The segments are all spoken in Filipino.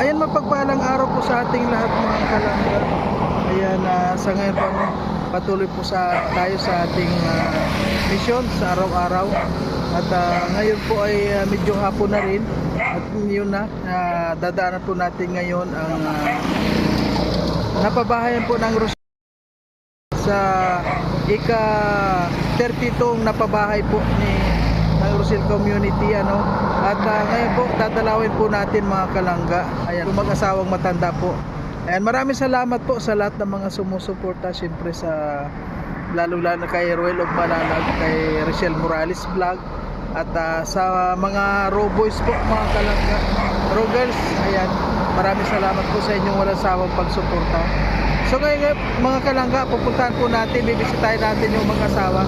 Ayan, mapagpalang araw po sa ating lahat mga kalangga. Ayan, sa ngayon po patuloy po tayo sa ating mission sa araw-araw. At ngayon po ay medyo hapon na rin. At yun na, dadaanan po natin ngayon ang napabahayan po ng Rosario sa ika-32 napabahay po ng Rosario Community, at ngayon po dadalawin po natin mga kalangga. Ayan, mag-asawang matanda po. Ayan, maraming salamat po sa lahat ng mga sumusuporta, siyempre sa lalo-lalo kay Ruel of Malalag, kay Rachel Morales Vlog, at sa mga Raw Boys po mga kalangga, Raw Girls. Ayan, maraming salamat po sa inyong walang sawang pagsuporta. So ngayon mga kalangga, pupuntahan po natin, bibisitahin natin yung mga asawa.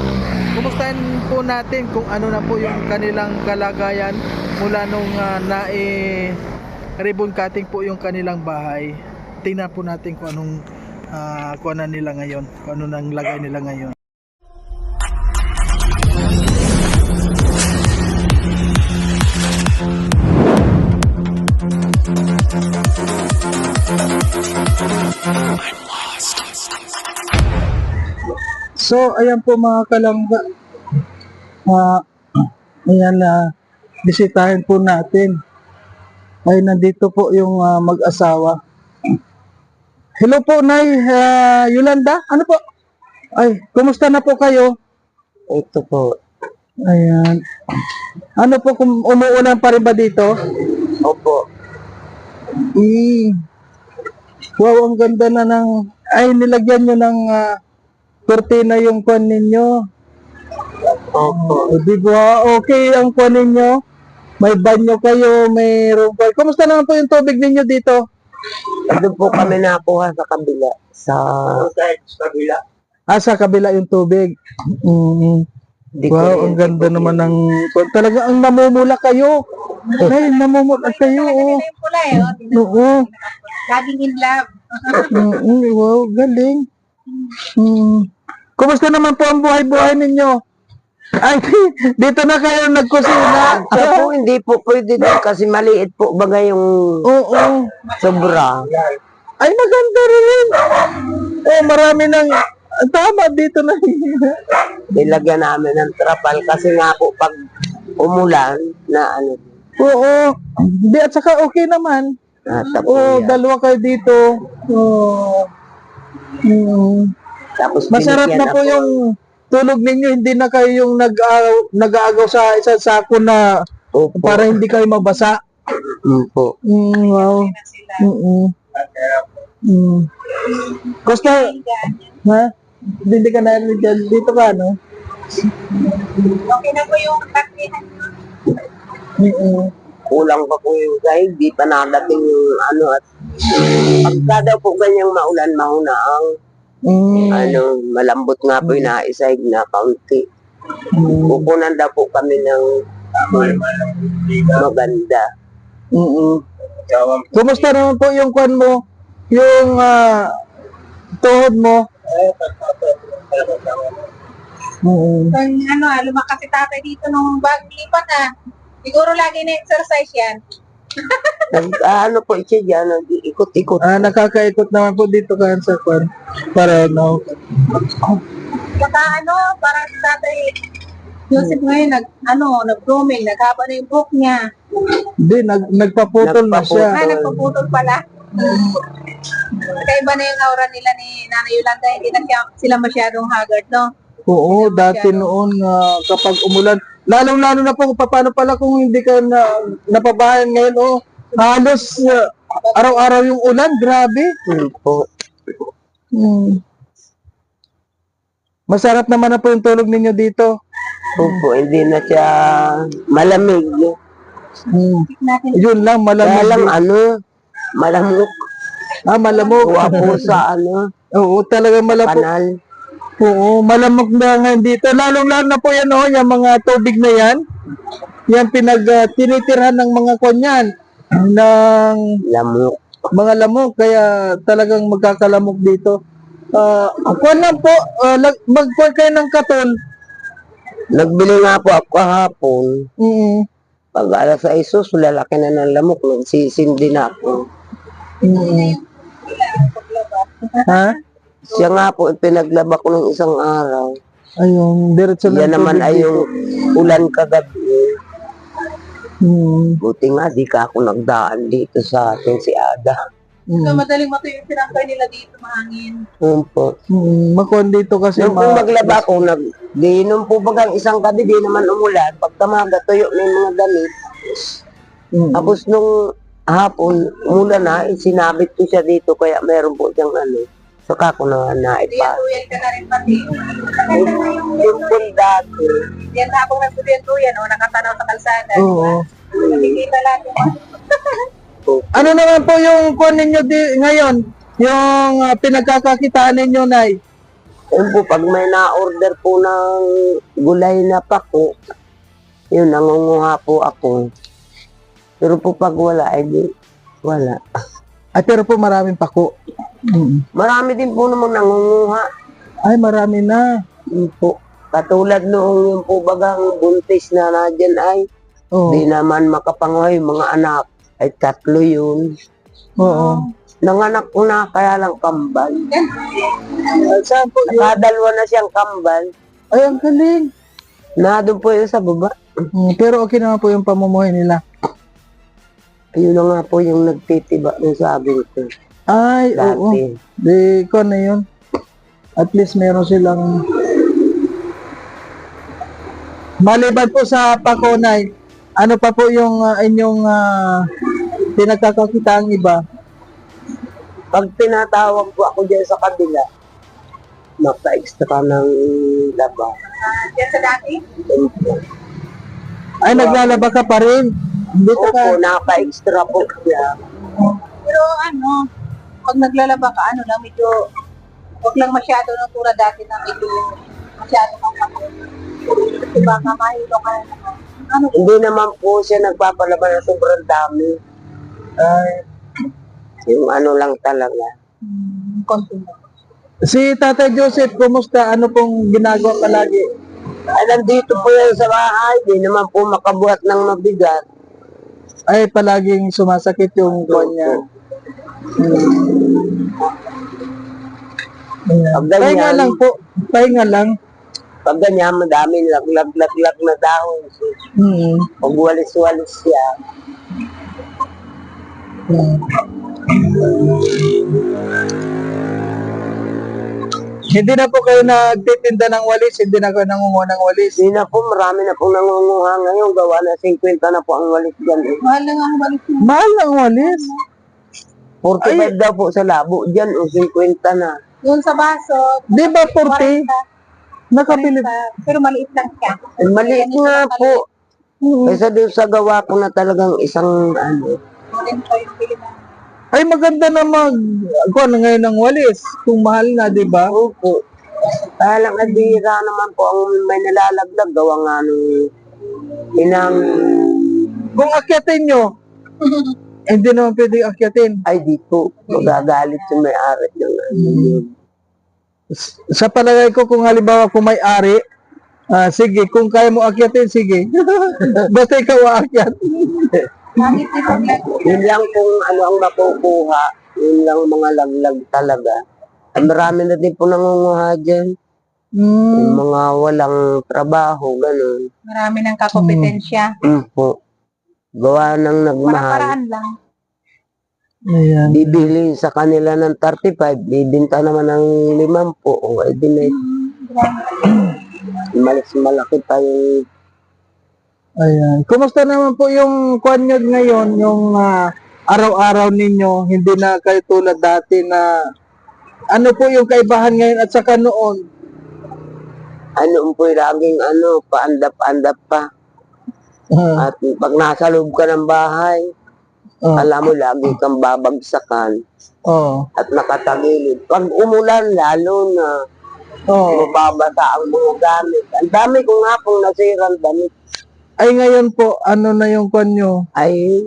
Kumustahin po natin kung ano na po yung kanilang kalagayan mula nung ribbon cutting po yung kanilang bahay. Tingnan po natin kung anong kuhanan nila ngayon, kung ano nang lagay nila ngayon. So ayan po mga kalangga, ayan, bisitahin po natin. Ay, nandito po yung mag-asawa. Hello po, Nay Yolanda. Ano po? Ay, kumusta na po kayo? Ito po. Ayan. Ano po, kung umuulan pa rin ba dito? Opo. Wow, ang ganda na ng... Ay, nilagyan nyo ng kurtina yung kwan ninyo. Opo. Di ba? Okay ang kwan ninyo. May banyo kayo, may room pool. Kumusta naman po yung tubig ninyo dito? Doon po kami nakuha sa kabila. Sa kabila. Sa kabila yung tubig. Wow, ang ganda naman ng... Talaga, ang namumula kayo. Ay, namumula kayo. Oo. Laging in love. Wow, galing. Kumusta naman po ang buhay-buhay ninyo? Ay, dito na kayo nagkusina. po, hindi po pwede doon kasi maliit po bagay yung sobra. Ay, maganda rin. Marami ng... Tama, dito na. Nilagyan namin ng trapal kasi nga po pag umulan na ano. Oo. Di, at saka okay naman. Dalawa kayo dito. Tapos Masarap na po yung tulog ninyo. Hindi na kayo yung nag-aagaw sa isang sako na para hindi kayo mabasa. Po. Wow. Gusto, ha? Hindi ka na dyan. Dito ka, no? Okay na po yung taklihan nyo. Kulang pa po yung sahig, di pa nadating yung ano at pagka daw po ganyang maulan mahuna ang malambot nga po yung naisahig na kaunti. Kukunan daw po kami ng maganda. Kumusta naman po yung kwan mo? Yung tuhod mo? Lumakas si tatay dito nung bagong lipat Siguro lagi na-exercise yan. Ano po siya dyan, ikot-ikot. Nakakaikot naman po dito ka sa kwan. Para Baka parang si tatay Joseph ngayon, nag-grooming, naghaba na yung buhok niya. Hindi, nagpaputol na siya. Nagpaputol pala. Kakaiba na yung aura nila ni Nanay Yolanda, hindi na sila masyadong haggard, no? Oo, dati noon kapag umulan, lalong-lalo na po paano pala kung hindi ka napabahan ngayon, halos araw-araw yung ulan, grabe. Po. Masarap naman na po yung tulog ninyo dito. Opo, hindi na siya malamig. Yun lang, malamig. Malamok. Malamok. Wapo sa Oo, talaga malamok. Panal. Oo, malamok na ngayon dito. Lalong-lalo na po yan, yung mga tubig na yan. Yan tinitirhan ng mga kunyan. Ng lamok. Mga lamok. Kaya talagang magkakalamok dito. Kuwan lang po, mag-kuwan kayo ng katon. Nagbili nga po ako kahapon. Mm. Pag alas 6, lalaki na ng lamok. Nagsisindi na ako. Mm. Ha? Siya nga po, pinaglaba ko ng isang araw. Ayun, diretso ng Yan naman tubig ay dito. yung ulan kagabi. Mm. Buti nga, di ka ako nagdaan dito sa atin si Ada. So, Mm. madaling matuyo yung tinangkay nila dito, mahangin. Po. Makuhan dito kasi Nung po maglaba ko, di nung po bagang isang gabi, di naman umulan. Pagkamaga, tuyo na yung mga damit. Mm. Tapos nung hapon, umulan na, sinabit ko siya dito, kaya meron po siyang ano. Saka ko na naipa. Tuyan ka na rin pati. Yung bundad. Yan na ako nagtuyan-tuyan, o nakatanaw sa kalsada. Oo. Nakikita lang yung Ano naman po yung kuha ninyo ngayon? Yung pinagkakakitaan ninyo, Nay? Yun po, pag may na-order po ng gulay na pako, yun, nangunguha po ako. Pero po pag wala, ay di, wala. Ay, pero po maraming pako. Marami din po namang nangunguha. Ay, marami na. Yun po. Katulad noong yung po bagang buntis na nadyan ay, Oo. di naman makapanguhay mga anak. Ay 3 yun. Oo. Nanganak ko na, kaya lang kambal. Saan po yun? Nakadalwa na siyang kambal. Ay, ang galing. Doon po yun sa baba. Pero okay naman po yung pamumuhay nila. Ayun na nga po yung nagtitiba ng sabi ko. Ay, oo. Dati. Di ko na yun. At least meron silang... Maliban po sa pakonay, ano pa po yung inyong pinagkakakita ang iba? Pag tinatawag po ako dyan sa kabila, mapa-extra ng laba. Yan sa dati. Ay, naglalaba ka pa rin. Dito Opo, ka. napa-extra po siya. Pero ano, pag naglalaba ka, ano lang, medyo, huwag lang masyado ng tulad dati na medyo masyado kang kapag. Diba, kamahilo ka na naman. Ano, Hindi naman po siya nagpapalaban ng sobrang dami. Yung ano lang talaga. konti na. Si Tatay Joseph, kumusta? Ano pong ginagawa palagi? Ay, nandito po yan sa bahay. Di naman po makabuhat ng mabigat. Ay, palaging sumasakit yung kuwan niya. Pag Pahinga ganyan, lang po. Pahinga lang. pag ganyan, madaming laglag na dahon. So, pag walis-walis siya, Hindi na po kayo nagtitinda ng walis, hindi na kayo nangunguha ng walis. di na po, marami na po nangunguha ngayon. Gawa na 50 na po ang walis dyan. Eh. Mahal lang ang balik mo. Mahal ng walis. 45 daw po sa labo dyan, o 50 na. Yun sa baso, Di ba 40? 40, Nakabili. pero maliit lang siya. Eh, maliit nga po. Kaysa doon sa gawa ko na talagang isang ano. Din po yung bili na. Ay, maganda na kuha na ngayon ng walis. Kung mahal na, di ba? Opo. Kaya lang adira naman po ang may nalalaglag. Gawa nga nung inang, Kung akyatin nyo, hindi naman pwede akyatin. ay dito, magagalit yung may-ari ng ano yun. Sa palagay ko, kung halimbawa kung may ari, sige, kung kaya mo akyatin, sige. Basta ikaw aakyat. Bakit di po lang? Yun lang kung ano ang makukuha. Yun lang mga laglag talaga. Ay, marami na din po nangunguha dyan. Yung mga walang trabaho, ganun. Marami ng kakompetensya. Po. Gawa ng nagmahal. Paraan lang. Ayan. Bibili sa kanila ng 35, bibinta naman ng 50. O, edi na malaki pa yung Ayan. Kumusta naman po yung kuwan nyo ngayon, yung araw-araw ninyo, hindi na kayo tulad dati na ano po yung kaibahan ngayon at saka noon? ano po laging ano, paandap-andap pa. At pag nasa loob ka ng bahay, alam mo lagi kang babagsakan Oh. at nakatagilid. Pag umulan, lalo na Oh. mababasa ang mga gamit. Ang dami ko nga pong nasirang damit. Ay ngayon po, ano na yung kuwan nyo? Ay,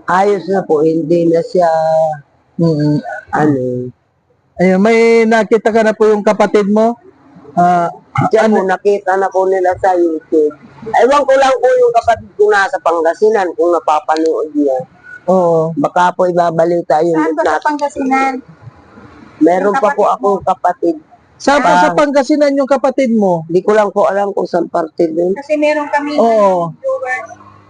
ayos na po, hindi na siya, ano, Ayun, may nakita ka na po yung kapatid mo? diyan po nakita na po nila sa YouTube. Ewan ko lang po yung kapatid ko nasa Pangasinan kung napapanood niya. Oo. Baka po ibabalita yun. Saan ba sa Pangasinan? Meron Yung pa po kapatid akong kapatid. Saan po sa Pangasinan yung kapatid mo? Hindi ko lang po alam kung saan parte doon. Kasi meron kami Oo. viewers.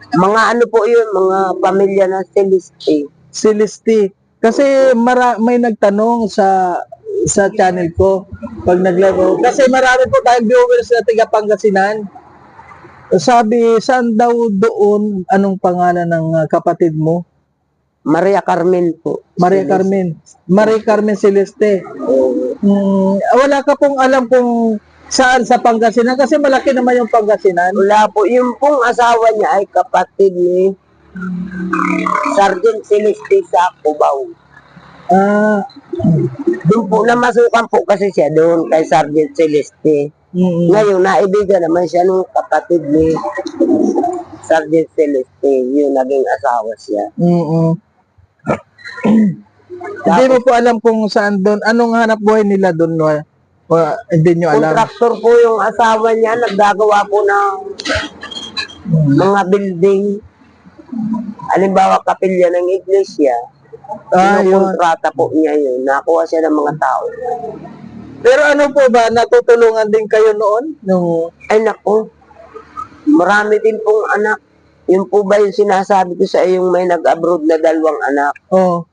Mga ano po yun, mga pamilya na Celeste. Celeste. Kasi may nagtanong sa channel ko pag naglaro. Kasi marami po tayong viewers na taga Pangasinan. Sabi, saan daw doon, anong pangalan ng kapatid mo? Maria Carmen po. Maria Carmen. Maria Carmen Celeste. Wala ka pong alam kung saan sa Pangasinan kasi malaki naman yung Pangasinan. Wala po. Yung pong asawa niya ay kapatid ni Sergeant Celeste sa Cubao. Ah, Doon po, namasukan po kasi siya doon kay Sergeant Celeste. Ngayon, naibigan naman siya nung kapatid ni Sergeant Celeste. Yung naging asawa siya. Hindi mo po alam kung saan doon, anong hanap buhay nila doon, hindi nyo alam. Kontraktor po yung asawa niya, naggagawa po ng mga building. Halimbawa, kapilya ng iglesia. Yun. Kontrata po niya yun. Nakuha siya ng mga tao. Pero ano po ba, natutulungan din kayo noon? Ay naku, marami din pong anak. Yun po ba yung sinasabi ko sa yung may nag-abroad na 2 anak? Oo.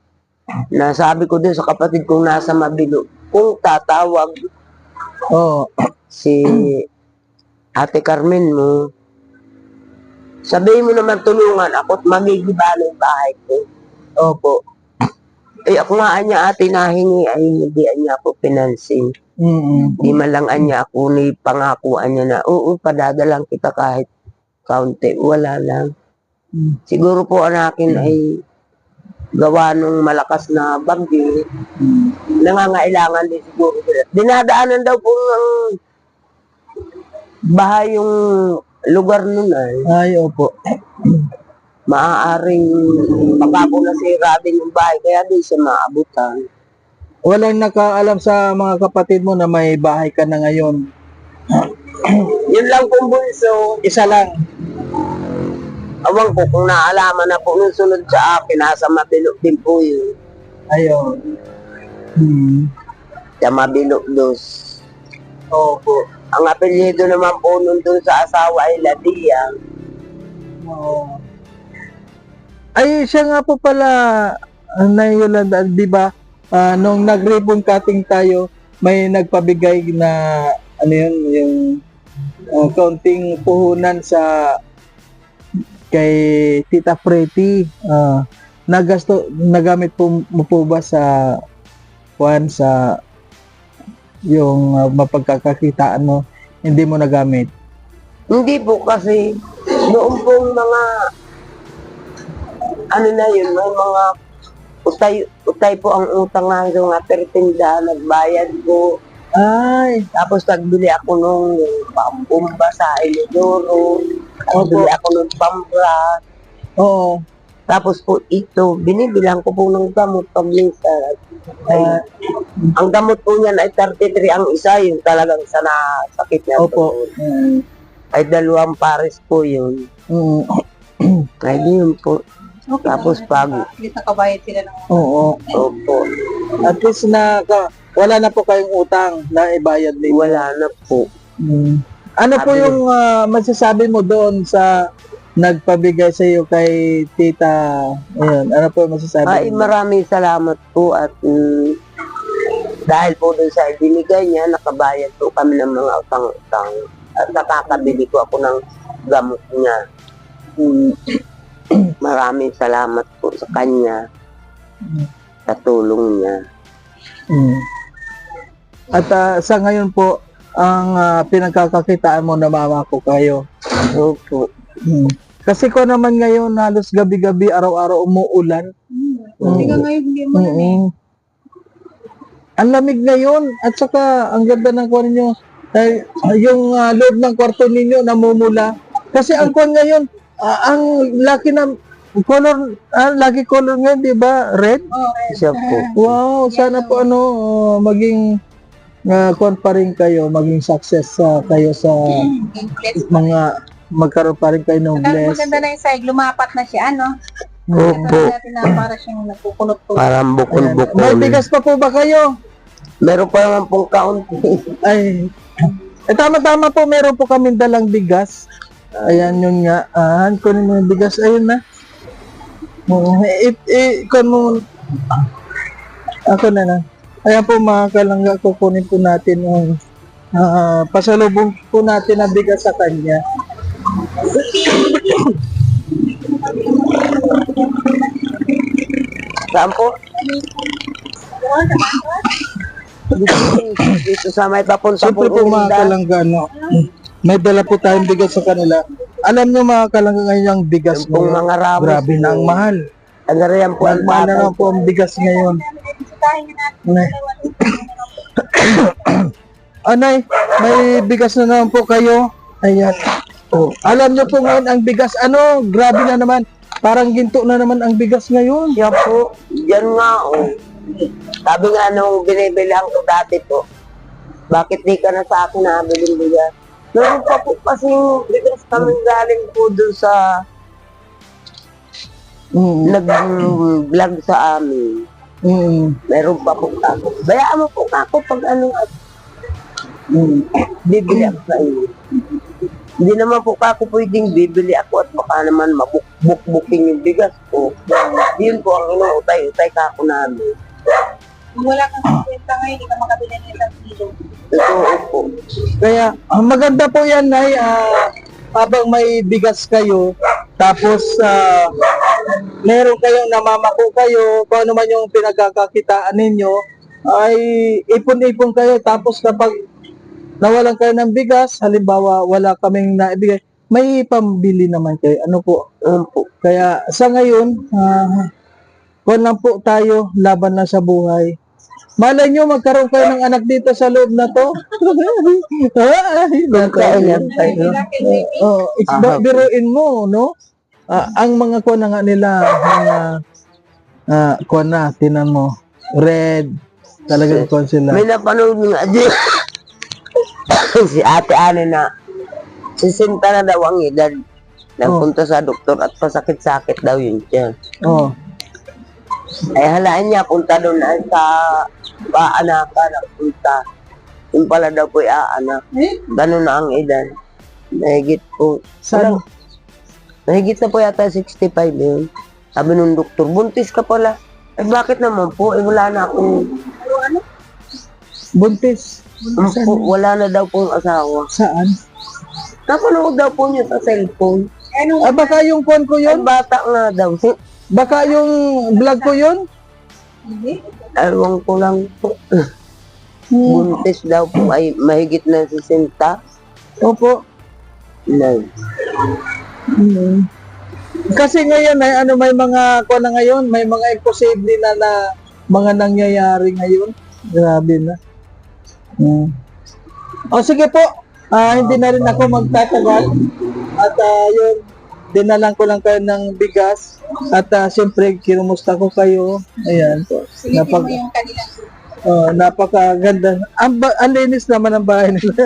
Nasabi ko din sa kapatid kong nasa Mabilo, kung tatawag si Ate Carmen mo, sabihin mo naman tulungan ako at magigibalo yung bahay ko. Opo. Eh ako nga niya ate nahingi ay hindi niya ako pinansin. Di man lang niya ako ni pangakuan niya na oo padadalang kita kahit kaunti. Wala lang. Siguro po ang akin ay gawa nung malakas na bagyo. Nangangailangan din siguro. Dinadaanan daw po ng bahay yung lugar nun Ay, opo. Maaaring baka po nasira din yung bahay kaya di siya maabutan. Walang nakaalam sa mga kapatid mo na may bahay ka na ngayon. Yun lang pong bunso. Isa lang. Awang ko kung naalaman na po nung sunod sa akin, nasa Mabilog din po yun. Ayun. Sa Mabilog dos. Opo. Ang apelyido naman po nun dun sa asawa ay Ladia. Oo. Ay, siya nga po pala, na Yolanda, di ba, nung nag-ribbon cutting tayo, may nagpabigay na, ano yun, yung kaunting puhunan sa kay Tita Pretty. Nagamit po mo po ba sa yung mapagkakakitaan mo, hindi mo nagamit? Hindi po kasi noong pong mga ano na yun, may mga utay po ang utang nga nga pertinda, nagbayad ko. Ay, Tapos nagbili ako nung pambumba sa Ilodoro. Nagbili ako nung pambras. oo. Tapos po ito, binibilang ko po ng gamot pag minsan. Ang gamot po niyan ay 33 ang isa, yung talagang sa sakit niya. Opo. Ay 2 pares po yun. Ay di yun po. Okay, Tapos pag... At least nakabayad sila ng Oo. Opo. At least wala na po kayong utang na ibayad din. Wala na po. Ano po yung masasabi mo doon sa nagpabigay sa iyo kay Tita? Ayun, ano po yung masasabi Ay mo? maraming salamat po at dahil po doon sa binigay niya, nakabayad po kami ng mga utang-utang. At nakakabili ko ako ng gamot niya. Maraming salamat po sa kanya. Sa tulong niya. At sa ngayon po, ang pinagkakakitaan mo na mama ko kayo. Opo. Kasi ko naman ngayon halos gabi-gabi, araw-araw umuulan. Hindi ka ngayon, hindi mo na Ang lamig ngayon at saka ang ganda ng kwarto ninyo. Yung loob ng kwarto ninyo namumula. Kasi ang kwan ngayon, ang laki na color, lagi color ngayon, di ba? Red? Siya po. Wow, sana po maging kwan pa rin kayo, maging success kayo sa mga magkaroon pa rin kayo ng bless. Maganda na yung side, lumapat na siya, ano? Opo. Dati na para siyang nagkukulot-kulot. Parang May bukol-bukol. bigas pa po ba kayo? Meron pa naman pong kaunti. Ay, tama-tama po, meron po kaming dalang bigas. Ayan yun nga. Kunin mo yung bigas. Ayun na. Kunin mo. Ako na na. Ayan po mga kalangga, kukunin po natin yung pasalubong po natin ang bigas sa kanya. Saan po? Dito sa may papunta po. Siyempre po mga kalangga, no, may dala po tayong bigas sa kanila. Alam nyo mga kalangga ngayon ang bigas Yung pong mo. mga ramos. Grabe na ang mahal. Ano rin po ang Ang mahal na patay. lang po ang bigas ngayon. Anay, may bigas na naman po kayo. Ayan. Oh, alam nyo po ngayon ang bigas, grabe na naman. Parang ginto na naman ang bigas ngayon. Yan po. Yan nga oh. Sabi nga nung binibilihan ko dati po, bakit di ka na sa akin nabiling bigas? Noon pa po kasi bigas kami galing po dun sa nag-vlog sa amin. Meron pa po ako. Bayaan mo po ako pag bibili ako sa iyo. Hindi naman po ako pwedeng bibili ako at baka naman mabukbukin yung bigas ko. Yun po ang inuutay-utay ka ako namin. Kung wala kang kwenta ngayon, hindi ka makabili ng isang kilo. Totoo po. Kaya, maganda po yan, Nay. Habang may bigas kayo, tapos meron kayong namamako kayo, kung ano man yung pinagkakakitaan ninyo, ay ipon-ipon kayo. Tapos kapag nawalan kayo ng bigas, halimbawa wala kaming naibigay, may pambili naman kayo. Ano po? Po. Kaya sa ngayon, kung lang po tayo, laban na sa buhay. Malay nyo, magkaroon kayo ng anak dito sa loob na to. Kailan tayo? Biruin mo, no? Ang mga kuha na nga nila, mga kuha na, tinan mo, red, talagang kuha sila. May napanood nga din. Si ate Ani na 60 na daw ang edad. Nagpunta sa doktor at pasakit-sakit daw yun siya. Oh. Ay halaan niya, punta doon na sa paanakan, nagpunta. Yung pala daw po aanak. Ganun na ang edad. Mahigit po. Saan? Mahigit na po yata 65 yun. Sabi nung doktor, buntis ka pala. Eh bakit naman po? Eh wala na akong... Buntis. Wala na daw pong asawa. Saan? Napanood daw po niya sa cellphone. Baka yung kuha ko Ay yun? bata nga daw. Baka yung vlog ko yun? Ewan ko lang po. Buntis daw po ay mahigit na 60. Opo. No. Kasi ngayon ay may mga kuha na ngayon, may mga imposible na mga nangyayari ngayon. Grabe na. O sige po, hindi na rin ako magtatagal. At yun, dinalan ko lang kayo ng bigas. At siyempre, kinumusta ko kayo. Ayan po. Silipin mo yung kanilang Napakaganda. Ang linis naman ang bahay nila.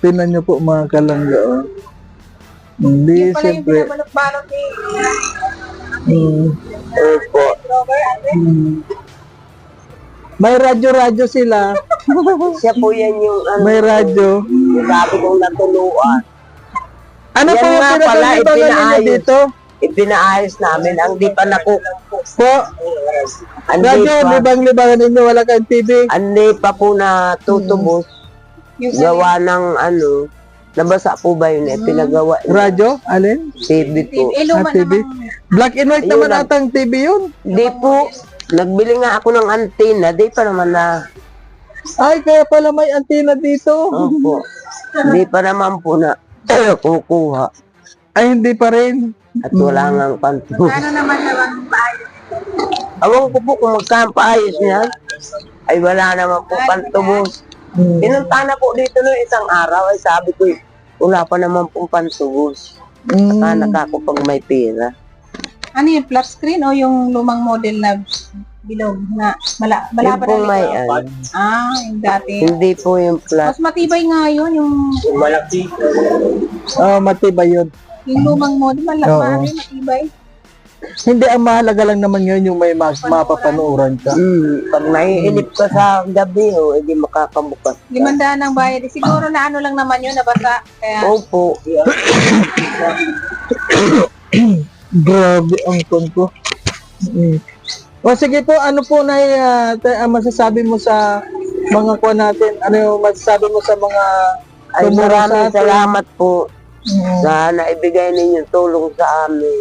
Tingnan nyo po mga kalangga. Hindi, Yung pala yung siyempre. binabalot-balot ni Opo. Robert, Andre. May radyo-radyo sila. Siya po yan yung May radyo. sabi kong natuluan. Ano Yan po yung nga pala, pinagalibangan ninyo ipinaayos. dito? Ipinaayos namin. Ang di pa Po, radyo, libang-libangan ninyo, wala kayong TV. Andi pa po na tutubos. Yung sa Gawa ng nabasa po ba yun eh? Pinagawa. Radyo? Alin? TV po. luma TV? namang Black and white Ayun naman lang. atang TV yun. Di po. Nagbili nga ako ng antena. Di pa naman na. Ay, kaya pala may antena dito. Opo. Di pa naman po na kukuha. Ay, hindi pa rin. At wala nga panto. ano naman bahay. Awang ko po kung magkampaayos niya. Ay wala naman po pantubos. Pinunta na po dito no isang araw. Ay sabi ko, wala pa naman pong pantubos. Anak ako pag may pera. Ano yung flat screen o yung lumang model na bilog na Yun malapad pong may yung dati. Hindi po yung Mas flat. matibay nga yun, yung Malaki. Matibay yun. Yung lumang model, Oo. marami, matibay. Hindi, ang mahalaga lang naman yun yung may mapapanuuran ka. Pag naiinip ka sa gabi, edi makakabukas ka. 500 ang bayad. Siguro na ano lang naman yun, nabasa. Kaya, Opo. Grabe ang kon ko. O sige po, ano po na masasabi mo sa mga kuha natin? Ano yung masasabi mo sa mga Ay, tumulong sa maraming atin? salamat po sa naibigay ninyo tulong sa amin.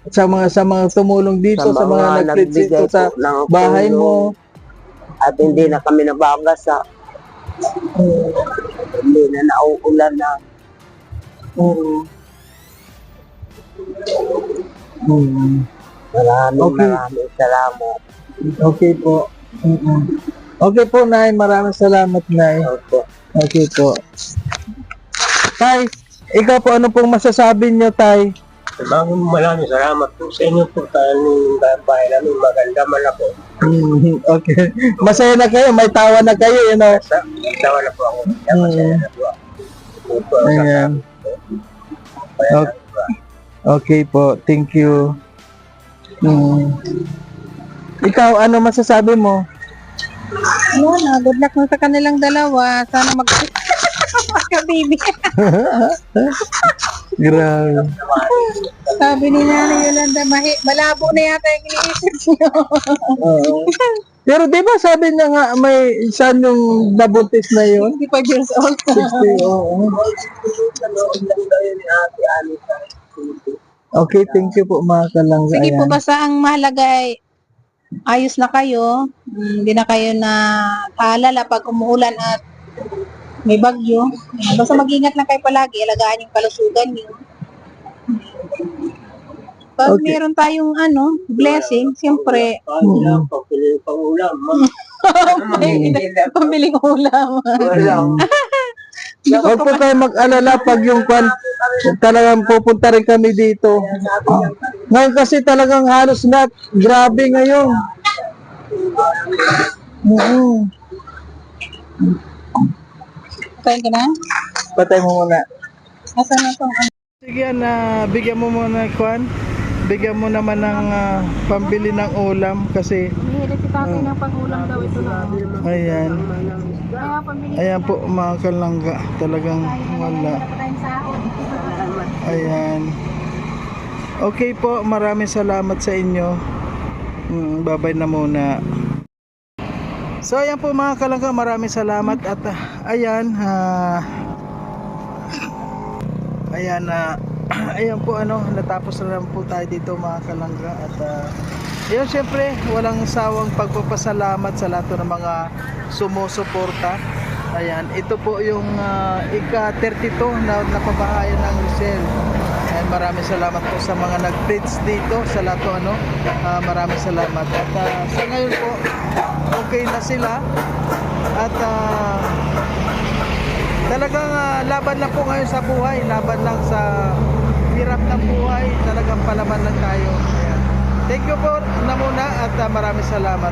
Sa mga tumulong dito, sa mga nag-pledge dito sa po ng bahay tulong. mo. At hindi na kami nabagasa. Hindi na nauulan na. Oo. Okay. Maraming salamat. Okay po. Okay po, Nay. Maraming salamat, Nay. Opo. Okay po. Tay, ikaw po, ano pong masasabi niyo, Tay? Maraming salamat po sa inyo po ng bahay namin. Maganda man ako. Okay. Masaya na kayo, may tawa na kayo, you know. Tawa na po ako. Masaya na po ako. Ayan. Okay po, thank you. Ikaw, ano masasabi mo? yun, good luck mo sa kanilang dalawa. Sana magka-baby. Grabe. Sabi ni Nanay Yolanda, malabo na yata yung iniisip niyo. Oo. Pero di ba sabi niya nga may isa yung nabuntis na yun? 55 years old. 60, oo. Okay, thank you po mga kalangga. Sige po, Ayan. basta ang mahalaga ay ayos na kayo. Hindi na kayo na alala pag umuulan at may bagyo. Basta mag-ingat lang kayo palagi. Alagaan yung kalusugan niyo. Pag Okay. meron tayong blessing, siyempre, pambiling ulam. Huwag po kayo mag-alala pag yung kwan, talagang pupunta rin kami dito. Ngayon kasi talagang halos lahat. Grabe ngayon. Kain ka na? Patay mo muna. Asa na to? Sige na, bigyan mo muna kwan. Bigyan mo naman ng pambili ng ulam kasi Hinihilig si tatay ng pang-ulam daw ito na. ayan. Kaya pambili Ayan po mga kalangga. Talagang wala. pa tayong sahod. Ayan. Okay po, maraming salamat sa inyo. Bye-bye na muna. So ayan po mga kalangga, maraming salamat at ayan ayan po natapos na lang po tayo dito mga kalangga at yun syempre walang sawang pagpapasalamat sa lahat ng mga sumusuporta. Ayan, ito po yung ika-32 na napabahayan ng Rizal. And maraming salamat po sa mga nag-pledge dito sa lahat maraming salamat at sa ngayon po okay na sila at talagang laban lang po ngayon sa buhay, laban lang sa hirap ng buhay, talagang palaman lang tayo. Ayan. Thank you po na muna at maraming salamat.